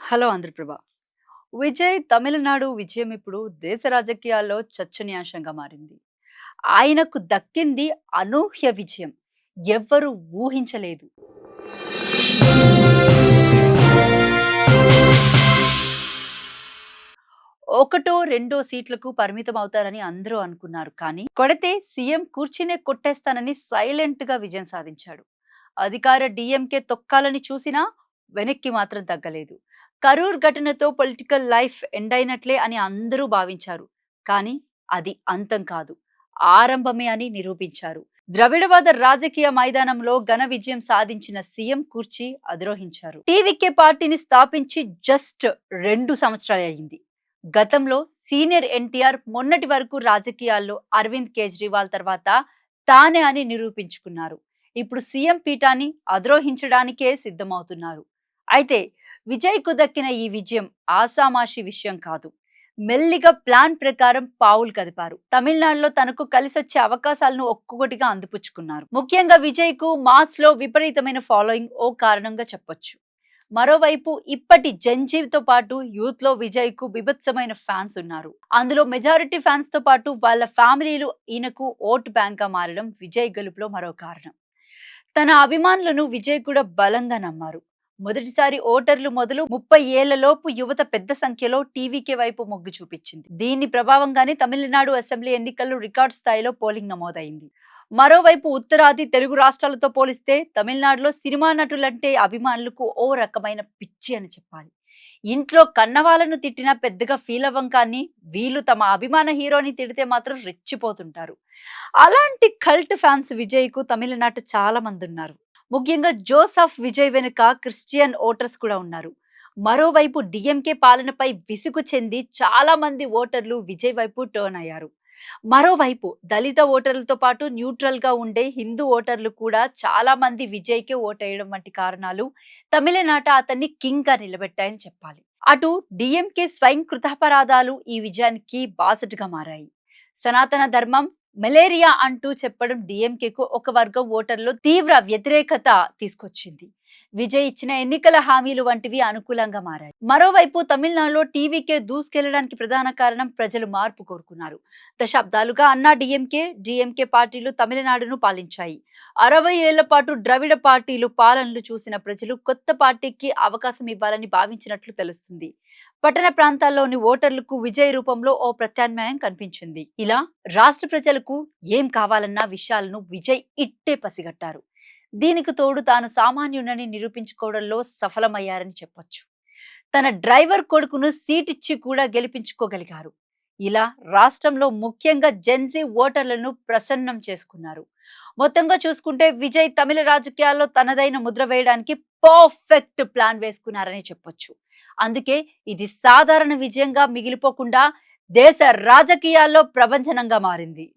Hello Andhraprabha. Vijay Tamil Nadu విజయం ఇప్పుడు దేశ రాజకీయాల్లో చర్చనీయాంశంగా మారింది. ఆయనకు దక్కింది అనూహ్య విజయం. ఎవ్వరూ ఊహించలేదు. ఒకటో రెండో సీట్లకు పరిమితం అవుతారని అందరూ అనుకున్నారు. కానీ కొడితే సీఎం కుర్చీనే కొట్టేస్తానని సైలెంట్ గా విజయం సాధించాడు. అధికార డీఎంకే తొక్కాలని చూసినా వెనక్కి మాత్రం తగ్గలేదు. కరూర్ ఘటనతో పొలిటికల్ లైఫ్ ఎండ్ అయినట్లే అని అందరూ భావించారు. కానీ అది అంతం కాదు, ఆరంభమే అని నిరూపించారు. ద్రవిడవాద రాజకీయ మైదానంలో ఘన విజయం సాధించిన సీఎం కుర్చీ అధిరోహించారు. టీవీకే పార్టీని స్థాపించి జస్ట్ 2 సంవత్సరాలే అయింది. గతంలో సీనియర్ ఎన్టీఆర్ మొన్నటి వరకు రాజకీయాల్లో అరవింద్ కేజ్రీవాల్ తర్వాత తానే అని నిరూపించుకున్నారు. ఇప్పుడు సీఎం పీఠాన్ని అధిరోహించడానికే సిద్ధమవుతున్నారు. అయితే విజయ్కు దక్కిన ఈ విజయం ఆసామాషి విషయం కాదు. మెల్లిగా ప్లాన్ ప్రకారం పావులు కదిపారు. తమిళనాడులో తనకు కలిసొచ్చే అవకాశాలను ఒక్కొక్కటిగా అందిపుచ్చుకున్నారు. ముఖ్యంగా విజయ్కు మాస్ లో విపరీతమైన ఫాలోయింగ్ ఓ కారణంగా చెప్పొచ్చు. మరోవైపు ఇప్పటి జంజీవ్తో పాటు యూత్ లో విజయ్ కు బిభత్సమైన ఫ్యాన్స్ ఉన్నారు. అందులో మెజారిటీ ఫ్యాన్స్ తో పాటు వాళ్ళ ఫ్యామిలీలు ఈయనకు ఓట్ బ్యాంక్ గా మారడం విజయ్ గెలుపులో మరో కారణం. తన అభిమానులను విజయ్ కూడా బలంగా నమ్మారు. మొదటిసారి ఓటర్లు మొదలు 30 ఏళ్లలోపు యువత పెద్ద సంఖ్యలో టీవీకే వైపు మొగ్గు చూపించింది. దీని ప్రభావంగానే తమిళనాడు అసెంబ్లీ ఎన్నికల్లో రికార్డ్ స్థాయిలో పోలింగ్ నమోదైంది. మరోవైపు ఉత్తరాది తెలుగు రాష్ట్రాలతో పోలిస్తే తమిళనాడులో సినిమా నటులంటే అభిమానులకు ఓ రకమైన పిచ్చి అని చెప్పాలి. ఇంట్లో కన్నవాళ్ళను తిట్టినా పెద్దగా ఫీల్ అవ్వం, కానీ వీళ్ళు తమ అభిమాన హీరోని తిడితే మాత్రం రెచ్చిపోతుంటారు. అలాంటి కల్ట్ ఫ్యాన్స్ విజయ్ కు తమిళనాట చాలా మంది ఉన్నారు. ముఖ్యంగా జోసఫ్ విజయ్ వెనుక క్రిస్టియన్ ఓటర్స్ కూడా ఉన్నారు. మరోవైపు డిఎంకే పాలనపై విసుగు చెంది చాలా మంది ఓటర్లు విజయ్ వైపు టర్న్ అయ్యారు. మరోవైపు దళిత ఓటర్లతో పాటు న్యూట్రల్ గా ఉండే హిందూ ఓటర్లు కూడా చాలా మంది విజయ్కే ఓటేయడం వంటి కారణాలు తమిళనాట అతన్ని కింగ్ గా నిలబెట్టాయని చెప్పాలి. అటు డిఎంకే స్వయం కృతాపరాధాలు ఈ విజయానికి బాసటగా మారాయి. సనాతన ధర్మం మలేరియా అంటూ చెప్పడం డిఎంకేకు ఒక వర్గం ఓటర్లు తీవ్ర వ్యతిరేకత తీసుకొచ్చింది. విజయ్ ఇచ్చిన ఎన్నికల హామీలు వంటివి అనుకూలంగా మారాయి. మరోవైపు తమిళనాడులో టీవీకే దూసుకెళ్లడానికి ప్రధాన కారణం ప్రజలు మార్పు కోరుకున్నారు. దశాబ్దాలుగా అన్నా డిఎంకే పార్టీలు తమిళనాడును పాలించాయి. 60 ఏళ్ల పాటు ద్రవిడ పార్టీలు పాలనలు చూసిన ప్రజలు కొత్త పార్టీకి అవకాశం ఇవ్వాలని భావించినట్లు తెలుస్తుంది. పట్టణ ప్రాంతాల్లోని ఓటర్లకు విజయ్ రూపంలో ఓ ప్రత్యామ్నాయం కనిపించింది. ఇలా రాష్ట్ర ప్రజలకు ఏం కావాలన్న విషయాలను విజయ్ ఇట్టే పసిగట్టారు. దీనికి తోడు తాను సామాన్యునని నిరూపించుకోవడంలో సఫలమయ్యారని చెప్పొచ్చు. తన డ్రైవర్ కొడుకును సీట్ ఇచ్చి కూడా గెలిపించుకోగలిగారు. ఇలా రాష్ట్రంలో ముఖ్యంగా జెన్జీ ఓటర్లను ప్రసన్నం చేసుకున్నారు. మొత్తంగా చూసుకుంటే విజయ్ తమిళ రాజకీయాల్లో తనదైన ముద్ర వేయడానికి పర్ఫెక్ట్ ప్లాన్ వేసుకున్నారని చెప్పొచ్చు. అందుకే ఇది సాధారణ విజయంగా మిగిలిపోకుండా దేశ రాజకీయాల్లో ప్రభంజనంగా మారింది.